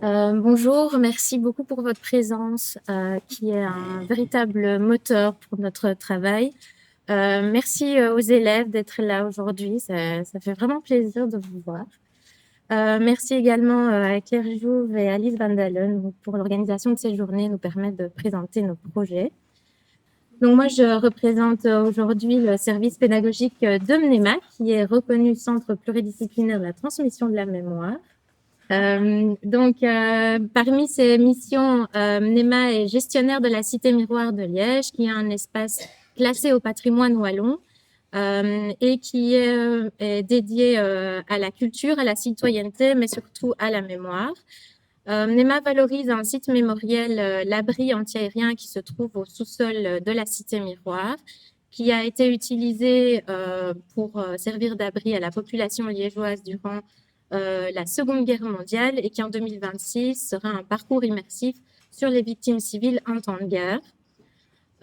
Bonjour, merci beaucoup pour votre présence, qui est un véritable moteur pour notre travail. Merci aux élèves d'être là aujourd'hui, ça fait vraiment plaisir de vous voir. Merci également à Claire Jouve et Alice Van Dalen pour l'organisation de ces journées, nous permettre de présenter nos projets. Donc moi, je représente aujourd'hui le service pédagogique de MNEMA, qui est reconnu Centre pluridisciplinaire de la transmission de la mémoire. Parmi ses missions, NEMA est gestionnaire de la Cité Miroir de Liège, qui est un espace classé au patrimoine wallon et qui est dédié à la culture, à la citoyenneté, mais surtout à la mémoire. NEMA valorise un site mémoriel, l'abri antiaérien, qui se trouve au sous-sol de la Cité Miroir, qui a été utilisé pour servir d'abri à la population liégeoise durant la Seconde Guerre mondiale et qui en 2026 sera un parcours immersif sur les victimes civiles en temps de guerre.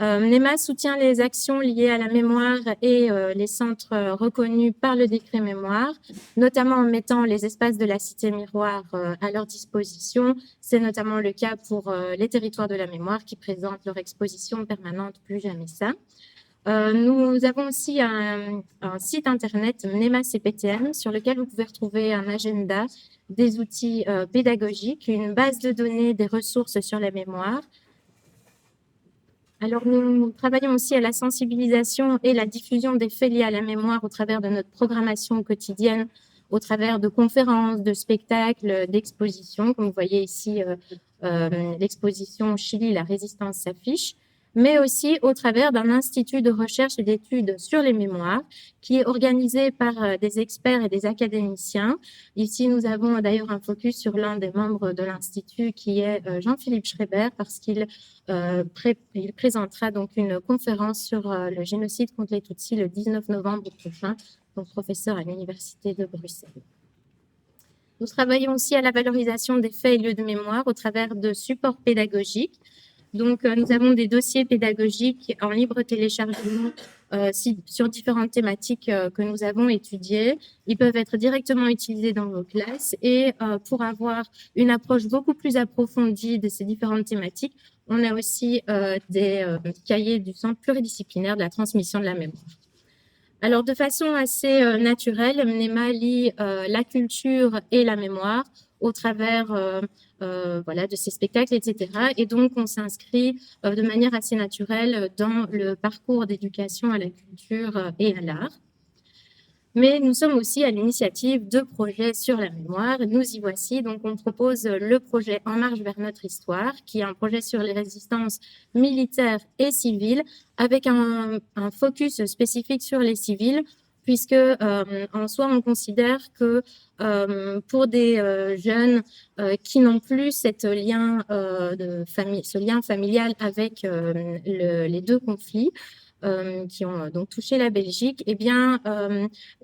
NEMA soutient les actions liées à la mémoire et les centres reconnus par le décret mémoire, notamment en mettant les espaces de la Cité Miroir à leur disposition. C'est notamment le cas pour les territoires de la mémoire qui présentent leur exposition permanente Plus jamais ça. Nous avons aussi un site internet NEMA CPTM sur lequel vous pouvez retrouver un agenda, des outils pédagogiques, une base de données des ressources sur la mémoire. Alors, nous travaillons aussi à la sensibilisation et la diffusion des faits liés à la mémoire au travers de notre programmation quotidienne, au travers de conférences, de spectacles, d'expositions. Comme vous voyez ici, l'exposition Chili, la résistance s'affiche, mais aussi au travers d'un institut de recherche et d'études sur les mémoires qui est organisé par des experts et des académiciens. Ici, nous avons d'ailleurs un focus sur l'un des membres de l'institut qui est Jean-Philippe Schreiber, parce qu'il il présentera donc une conférence sur le génocide contre les Tutsis le 19 novembre prochain, donc professeur à l'Université de Bruxelles. Nous travaillons aussi à la valorisation des faits et lieux de mémoire au travers de supports pédagogiques. Donc, nous avons des dossiers pédagogiques en libre téléchargement sur différentes thématiques que nous avons étudiées. Ils peuvent être directement utilisés dans vos classes et pour avoir une approche beaucoup plus approfondie de ces différentes thématiques, on a aussi des cahiers du Centre pluridisciplinaire de la transmission de la mémoire. Alors, de façon assez naturelle, MNEMA lie la culture et la mémoire au travers de ces spectacles, etc. Et donc, on s'inscrit de manière assez naturelle dans le parcours d'éducation à la culture et à l'art. Mais nous sommes aussi à l'initiative de projets sur la mémoire. Nous y voici. Donc, on propose le projet En marche vers notre histoire, qui est un projet sur les résistances militaires et civiles, avec un focus spécifique sur les civils, puisque en soi, on considère que pour des jeunes qui n'ont plus ce lien familial avec les deux conflits, qui ont donc touché la Belgique, eh bien,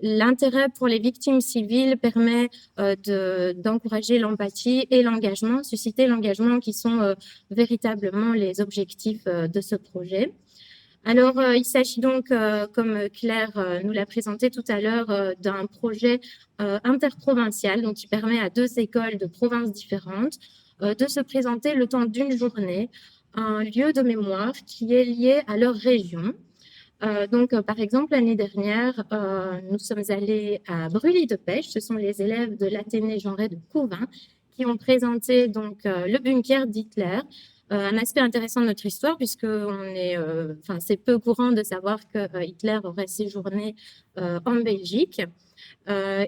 l'intérêt pour les victimes civiles permet d'encourager l'empathie et l'engagement, susciter l'engagement qui sont véritablement les objectifs de ce projet. Alors, il s'agit donc, comme Claire nous l'a présenté tout à l'heure, d'un projet interprovincial, donc qui permet à 2 écoles de provinces différentes de se présenter le temps d'une journée un lieu de mémoire qui est lié à leur région. Par exemple, l'année dernière, nous sommes allés à Brûlis-de-Pêche. Ce sont les élèves de l'Athénée Genré de Couvin qui ont présenté donc le bunker d'Hitler. Un aspect intéressant de notre histoire, puisque c'est peu courant de savoir que Hitler aurait séjourné en Belgique.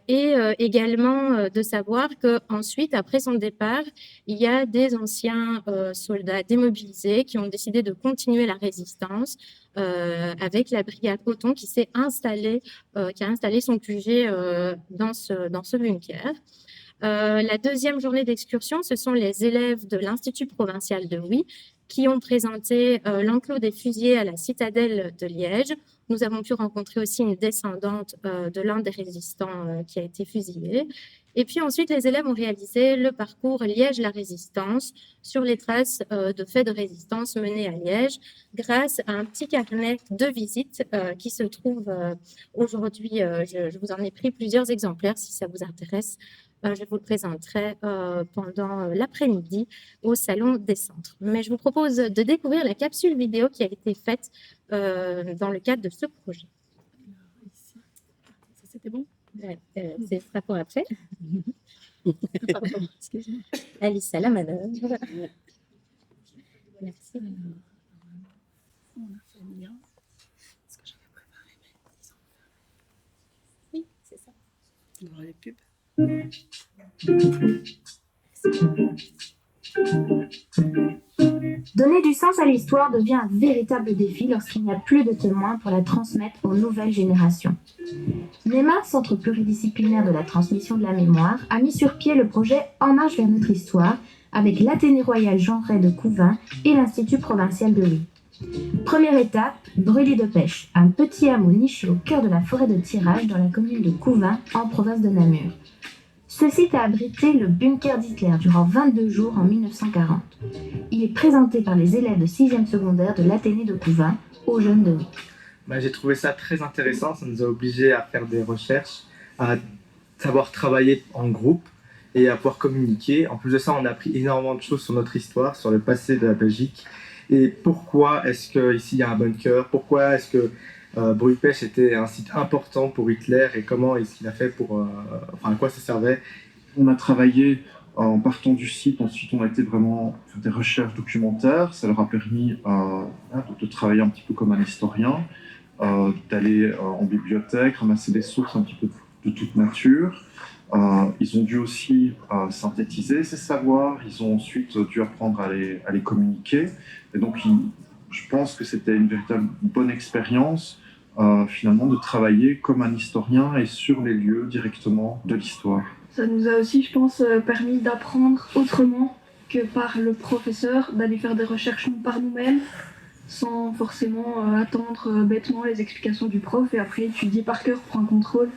Également de savoir qu'ensuite, après son départ, il y a des anciens soldats démobilisés qui ont décidé de continuer la résistance avec la brigade Othon qui s'est installée, qui a installé son QG dans ce bunker. La deuxième journée d'excursion, ce sont les élèves de l'Institut provincial de Huy qui ont présenté l'enclos des fusillés à la citadelle de Liège. Nous avons pu rencontrer aussi une descendante de l'un des résistants qui a été fusillé. Et puis ensuite, les élèves ont réalisé le parcours Liège-la Résistance sur les traces de faits de résistance menés à Liège grâce à un petit carnet de visite qui se trouve aujourd'hui. Je vous en ai pris plusieurs exemplaires si ça vous intéresse Je vous le présenterai pendant l'après-midi au Salon des Centres. Mais je vous propose de découvrir la capsule vidéo qui a été faite dans le cadre de ce projet. Ici. Ça, c'était bon? Ce sera pour après. Pardon, excuse-moi. Alice à la manœuvre. Merci. On a fait le lien. Ce que j'avais préparé, mais ils ont fait. Oui, c'est ça. Dans les pubs. Donner du sens à l'histoire devient un véritable défi lorsqu'il n'y a plus de témoins pour la transmettre aux nouvelles générations. NEMA, Centre pluridisciplinaire de la transmission de la mémoire, a mis sur pied le projet En marche vers notre histoire avec l'Athénée royal Jean Ray de Couvain et l'Institut provincial de Huy. Première étape, Brûlis de pêche, un petit hameau niché au cœur de la forêt de Tirage dans la commune de Couvain, en province de Namur. Ce site a abrité le bunker d'Hitler durant 22 jours en 1940. Il est présenté par les élèves de 6e secondaire de l'Athénée de Couvain aux jeunes de Huy. J'ai trouvé ça très intéressant, ça nous a obligés à faire des recherches, à savoir travailler en groupe et à pouvoir communiquer. En plus de ça, on a appris énormément de choses sur notre histoire, sur le passé de la Belgique et pourquoi est-ce qu'ici il y a un bunker, pourquoi est-ce que Brûlis de pêche était un site important pour Hitler et comment est-ce qu'il a fait pour, à quoi ça servait. On a travaillé en partant du site, ensuite on a été vraiment faire des recherches documentaires, ça leur a permis de travailler un petit peu comme un historien, d'aller en bibliothèque, ramasser des sources un petit peu de toute nature. Ils ont dû aussi synthétiser ces savoirs, ils ont ensuite dû apprendre à les communiquer. Et donc, je pense que c'était une véritable bonne expérience, finalement, de travailler comme un historien et sur les lieux directement de l'histoire. Ça nous a aussi, je pense, permis d'apprendre autrement que par le professeur, d'aller faire des recherches par nous-mêmes, sans forcément attendre bêtement les explications du prof et après étudier par cœur pour un contrôle.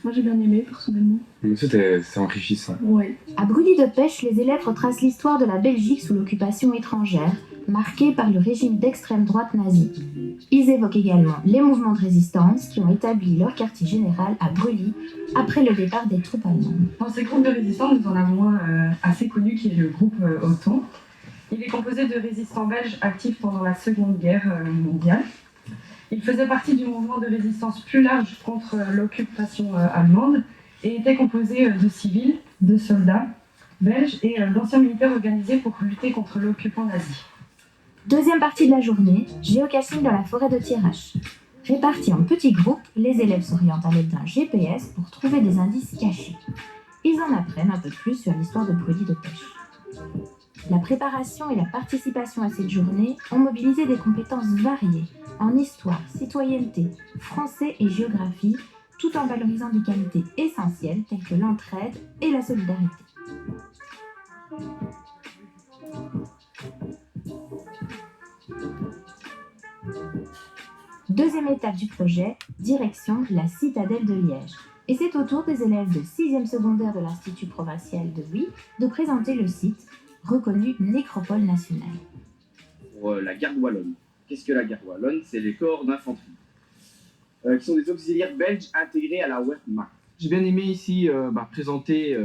Moi, j'ai bien aimé, personnellement. C'est enrichissant. Ouais. À Brûlis de pêche, les élèves retracent l'histoire de la Belgique sous l'occupation étrangère, marquée par le régime d'extrême droite nazie. Ils évoquent également les mouvements de résistance qui ont établi leur quartier général à Brûlis après le départ des troupes allemandes. Dans ces groupes de résistants, nous en avons un assez connu qui est le groupe Auton. Il est composé de résistants belges actifs pendant la Seconde Guerre mondiale. Il faisait partie du mouvement de résistance plus large contre l'occupation allemande et était composé de civils, de soldats belges et d'anciens militaires organisés pour lutter contre l'occupant nazi. Deuxième partie de la journée, géocaching dans la forêt de Thiérache. Répartis en petits groupes, les élèves s'orientent à l'aide d'un GPS pour trouver des indices cachés. Ils en apprennent un peu plus sur l'histoire de Brûlis de pêche. La préparation et la participation à cette journée ont mobilisé des compétences variées en histoire, citoyenneté, français et géographie, tout en valorisant des qualités essentielles telles que l'entraide et la solidarité. Deuxième étape du projet, direction la citadelle de Liège. Et c'est au tour des élèves de 6e secondaire de l'Institut provincial de Huy de présenter le site, reconnu nécropole nationale. Pour la garde wallonne. Qu'est-ce que la garde wallonne? C'est les corps d'infanterie, qui sont des auxiliaires belges intégrés à la Wehrmacht. J'ai bien aimé ici présenter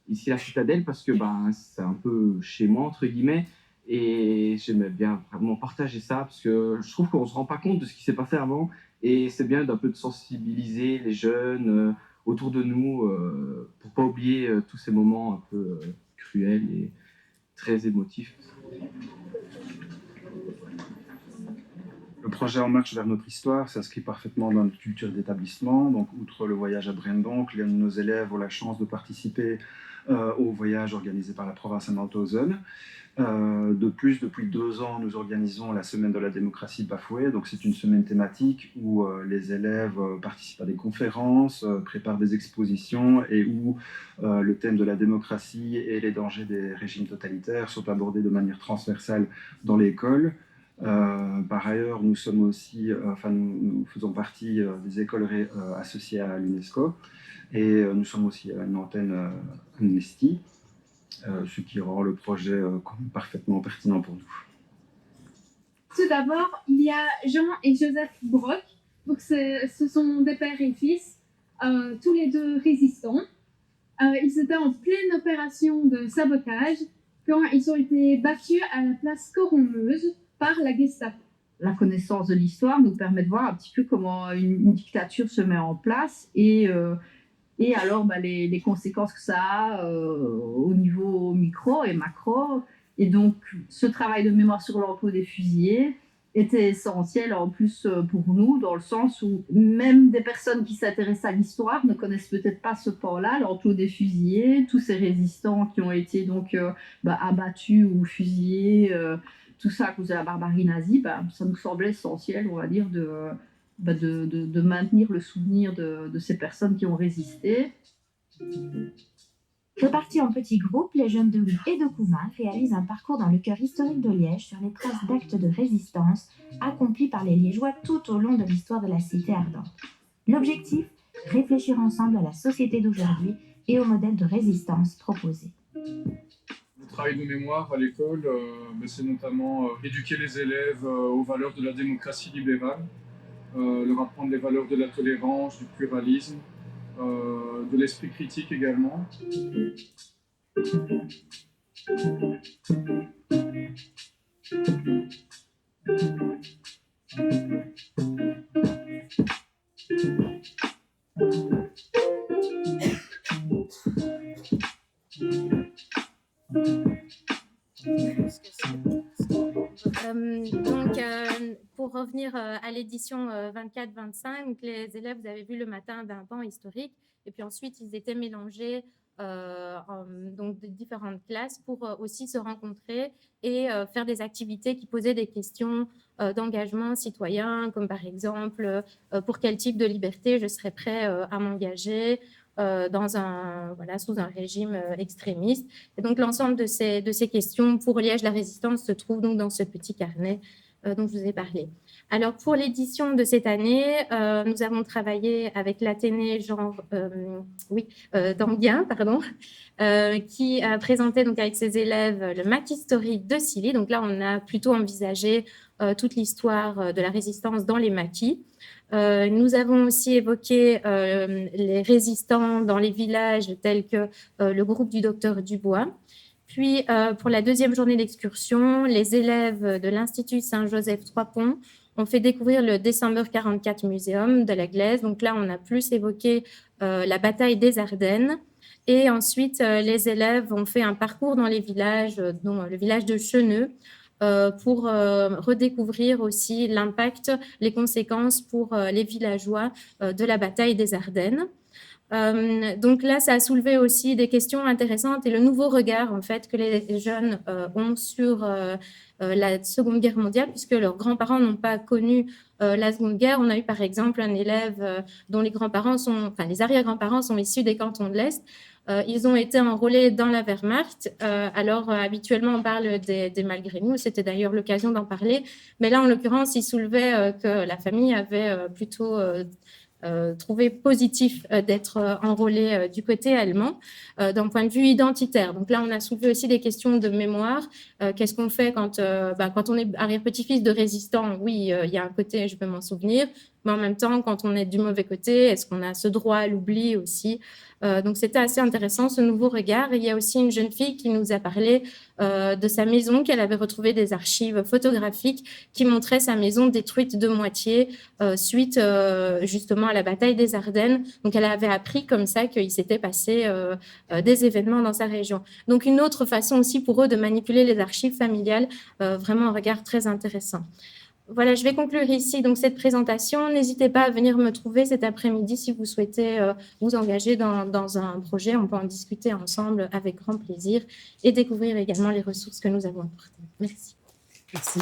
ici la citadelle parce que c'est un peu chez moi, entre guillemets, et j'aimais bien vraiment partager ça parce que je trouve qu'on ne se rend pas compte de ce qui s'est passé avant et c'est bien d'un peu de sensibiliser les jeunes autour de nous pour ne pas oublier tous ces moments un peu cruels et très émotifs. Le projet En marche vers notre histoire s'inscrit parfaitement dans notre culture d'établissement. Donc, outre le voyage à Brendonck, nos élèves ont la chance de participer au voyage organisé par la province Mauthausen. De plus, depuis 2 ans, nous organisons la semaine de la démocratie bafouée. Donc, c'est une semaine thématique où les élèves participent à des conférences, préparent des expositions et où le thème de la démocratie et les dangers des régimes totalitaires sont abordés de manière transversale dans l'école. Par ailleurs, nous sommes aussi, nous faisons partie des écoles associées à l'UNESCO et nous sommes aussi à une antenne Amnesty, ce qui rend le projet parfaitement pertinent pour nous. Tout d'abord, il y a Jean et Joseph Brock. Donc ce sont des pères et fils, tous les deux résistants. Ils étaient en pleine opération de sabotage quand ils ont été battus à la place Coron-Meuse par la Gestapo. La connaissance de l'histoire nous permet de voir un petit peu comment une dictature se met en place et alors les conséquences que ça a au niveau micro et macro. Et donc, ce travail de mémoire sur l'enclos des fusillés était essentiel en plus pour nous, dans le sens où même des personnes qui s'intéressent à l'histoire ne connaissent peut-être pas ce pan-là, l'enclos des fusillés, tous ces résistants qui ont été donc abattus ou fusillés, tout ça à cause de la barbarie nazie. Ça nous semblait essentiel, on va dire, de maintenir le souvenir de ces personnes qui ont résisté. Répartis en petits groupes, les jeunes de Huy et de Couvain réalisent un parcours dans le cœur historique de Liège sur les traces d'actes de résistance accomplis par les Liégeois tout au long de l'histoire de la cité ardente. L'objectif, réfléchir ensemble à la société d'aujourd'hui et au modèle de résistance proposé. Le travail de mémoire à l'école, c'est notamment éduquer les élèves aux valeurs de la démocratie libérale, leur apprendre les valeurs de la tolérance, du pluralisme, de l'esprit critique également. Pour revenir à l'édition 24-25, les élèves, vous avez vu le matin d'un banc historique, et puis ensuite ils étaient mélangés donc de différentes classes pour aussi se rencontrer et faire des activités qui posaient des questions d'engagement citoyen, comme par exemple pour quel type de liberté je serais prêt à m'engager sous un régime extrémiste. Et donc l'ensemble de ces questions pour Liège la résistance se trouve donc dans ce petit carnet dont je vous ai parlé. Alors, pour l'édition de cette année, nous avons travaillé avec l'Athénée d'Anguien, qui a présenté donc, avec ses élèves le Mac historique de Silly. Donc là, on a plutôt envisagé toute l'histoire de la résistance dans les maquis. Nous avons aussi évoqué les résistants dans les villages tels que le groupe du docteur Dubois. Puis, pour la deuxième journée d'excursion, les élèves de l'Institut Saint-Joseph-Trois-Ponts ont fait découvrir le December 44 Museum de la Glaise. Donc là, on a plus évoqué la bataille des Ardennes. Et ensuite, les élèves ont fait un parcours dans les villages, dont le village de Cheneux, pour redécouvrir aussi l'impact, les conséquences pour les villageois de la bataille des Ardennes. Donc là, ça a soulevé aussi des questions intéressantes et le nouveau regard en fait que les jeunes ont sur la Seconde Guerre mondiale, puisque leurs grands-parents n'ont pas connu la Seconde Guerre. On a eu par exemple un élève dont les arrière-grands-parents sont issus des cantons de l'Est. Ils ont été enrôlés dans la Wehrmacht. Alors, habituellement, on parle des malgré nous. C'était d'ailleurs l'occasion d'en parler. Mais là, en l'occurrence, ils soulevaient que la famille avait plutôt trouvé positif d'être enrôlé du côté allemand d'un point de vue identitaire. Donc là, on a soulevé aussi des questions de mémoire. Qu'est-ce qu'on fait quand on est arrière-petit-fils de résistants? Oui, il y a un côté, je peux m'en souvenir, mais en même temps, quand on est du mauvais côté, est-ce qu'on a ce droit à l'oubli aussi? Donc, c'était assez intéressant, ce nouveau regard. Et il y a aussi une jeune fille qui nous a parlé de sa maison, qu'elle avait retrouvé des archives photographiques qui montraient sa maison détruite de moitié suite justement à la bataille des Ardennes. Donc, elle avait appris comme ça qu'il s'était passé des événements dans sa région. Donc, une autre façon aussi pour eux de manipuler les archives familiales, vraiment un regard très intéressant. Voilà, je vais conclure ici donc cette présentation. N'hésitez pas à venir me trouver cet après-midi si vous souhaitez vous engager dans un projet. On peut en discuter ensemble avec grand plaisir et découvrir également les ressources que nous avons apportées. Merci. Merci.